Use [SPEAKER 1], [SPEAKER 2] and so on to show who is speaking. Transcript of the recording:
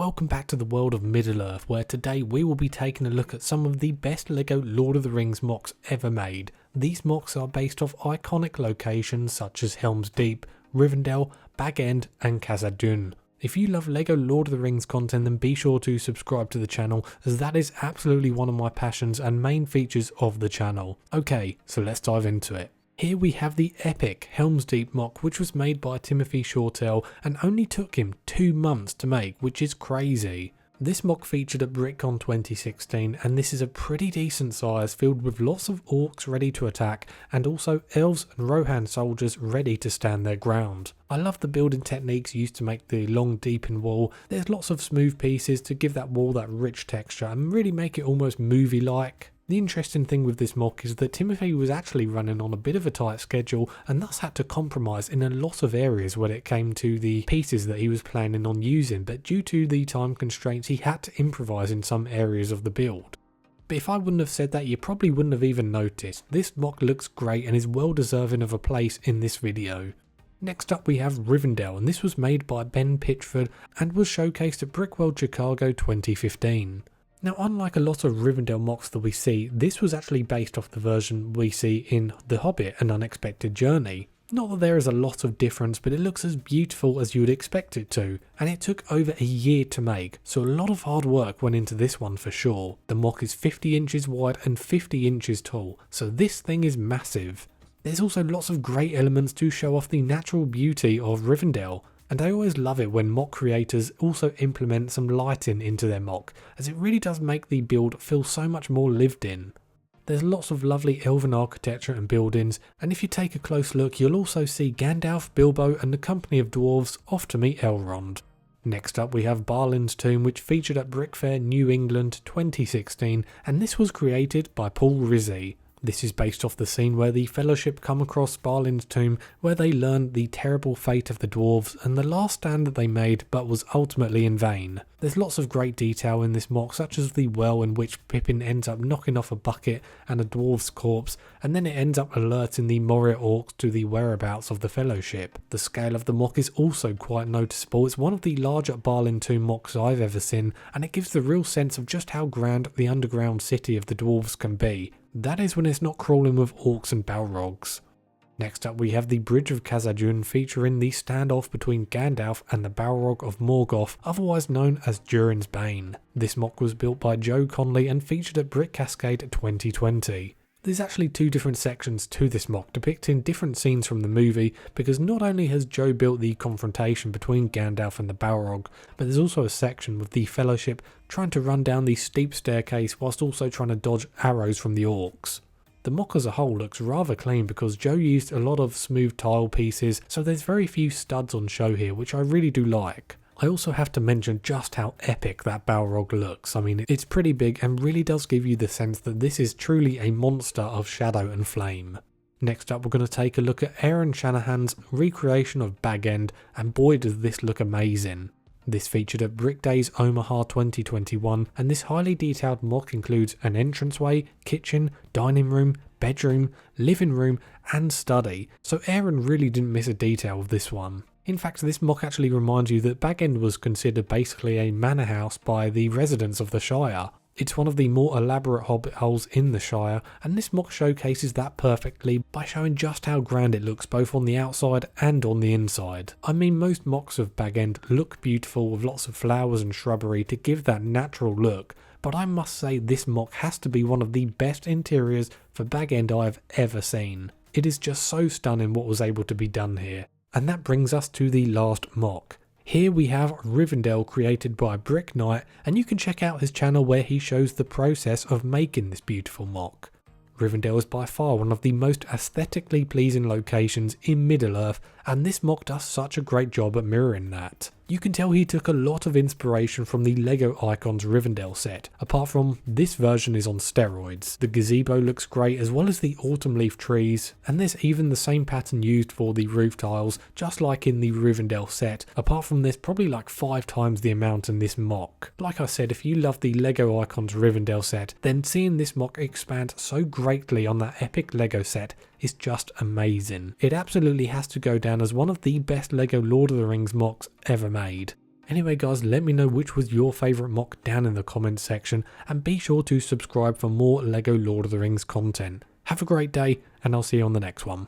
[SPEAKER 1] Welcome back to the world of Middle-earth, where today we will be taking a look at some of the best LEGO Lord of the Rings Mocs ever made. These Mocs are based off iconic locations such as Helm's Deep, Rivendell, Bag End and Khazad-dûm. If you love LEGO Lord of the Rings content, then be sure to subscribe to the channel, as that is absolutely one of my passions and main features of the channel. Okay, so let's dive into it. Here we have the epic Helm's Deep Moc, which was made by Timothy Shortell and only took him 2 months to make, which is crazy. This Moc featured at BritCon 2016, and this is a pretty decent size, filled with lots of orcs ready to attack and also elves and Rohan soldiers ready to stand their ground. I love the building techniques used to make the long deepened wall. There's lots of smooth pieces to give that wall that rich texture and really make it almost movie like. The interesting thing with this Moc is that Timothy was actually running on a bit of a tight schedule and thus had to compromise in a lot of areas when it came to the pieces that he was planning on using, but due to the time constraints he had to improvise in some areas of the build. But if I wouldn't have said that, you probably wouldn't have even noticed. This Moc looks great and is well deserving of a place in this video. Next up we have Rivendell, and this was made by Ben Pitchford and was showcased at Brickworld Chicago 2015. Now, unlike a lot of Rivendell Mocs that we see, this was actually based off the version we see in The Hobbit: An Unexpected Journey. Not that there is a lot of difference, but it looks as beautiful as you would expect it to, and it took over a year to make, so a lot of hard work went into this one for sure. The Moc is 50 inches wide and 50 inches tall, so this thing is massive. There's also lots of great elements to show off the natural beauty of Rivendell. And I always love it when Moc creators also implement some lighting into their Moc, as it really does make the build feel so much more lived in. There's lots of lovely elven architecture and buildings, and if you take a close look you'll also see Gandalf, Bilbo and the company of dwarves off to meet Elrond. Next up we have Balin's tomb, which featured at Brickfair New England 2016, and this was created by Paul Rizzi. This is based off the scene where the Fellowship come across Balin's tomb, where they learn the terrible fate of the dwarves and the last stand that they made but was ultimately in vain. There's lots of great detail in this Moc, such as the well in which Pippin ends up knocking off a bucket and a dwarf's corpse, and then it ends up alerting the Moria orcs to the whereabouts of the Fellowship. The scale of the Moc is also quite noticeable. It's one of the larger Balin tomb Mocs I've ever seen, and it gives the real sense of just how grand the underground city of the dwarves can be. That is when it's not crawling with orcs and balrogs. Next up we have the Bridge of Khazad-dûm, featuring the standoff between Gandalf and the Balrog of Morgoth, otherwise known as Durin's Bane. This Moc was built by Joe Conley and featured at Brick Cascade 2020. There's actually 2 different sections to this Moc depicting different scenes from the movie, because not only has Joe built the confrontation between Gandalf and the Balrog, but there's also a section with the Fellowship trying to run down the steep staircase whilst also trying to dodge arrows from the orcs. The Moc as a whole looks rather clean because Joe used a lot of smooth tile pieces, so there's very few studs on show here, which I really do like. I also have to mention just how epic that Balrog looks. I mean, it's pretty big and really does give you the sense that this is truly a monster of shadow and flame. Next up we're going to take a look at Aaron Shanahan's recreation of Bag End, and boy does this look amazing. This featured at Brick Days Omaha 2021, and this highly detailed Moc includes an entranceway, kitchen, dining room, bedroom, living room and study, so Aaron really didn't miss a detail with this one. In fact, this Moc actually reminds you that Bag End was considered basically a manor house by the residents of the Shire. It's one of the more elaborate hobbit holes in the Shire, and this Moc showcases that perfectly by showing just how grand it looks both on the outside and on the inside. I mean, most Mocs of Bag End look beautiful with lots of flowers and shrubbery to give that natural look, but I must say this Moc has to be one of the best interiors for Bag End I've ever seen. It is just so stunning what was able to be done here. And that brings us to the last Moc. Here we have Rivendell, created by Brick Knight, and you can check out his channel where he shows the process of making this beautiful Moc. Rivendell is by far one of the most aesthetically pleasing locations in Middle-earth, and this Moc does such a great job at mirroring that. You can tell he took a lot of inspiration from the LEGO Icons Rivendell set, apart from this version is on steroids. The gazebo looks great, as well as the autumn leaf trees, and there's even the same pattern used for the roof tiles, just like in the Rivendell set, apart from there's probably like 5 times the amount in this Moc. Like I said, if you love the LEGO Icons Rivendell set, then seeing this Moc expand so greatly on that epic LEGO set is just amazing. It absolutely has to go down as one of the best LEGO Lord of the Rings Mocs ever made. Anyway guys, let me know which was your favourite mock down in the comments section, and be sure to subscribe for more LEGO Lord of the Rings content. Have a great day, and I'll see you on the next one.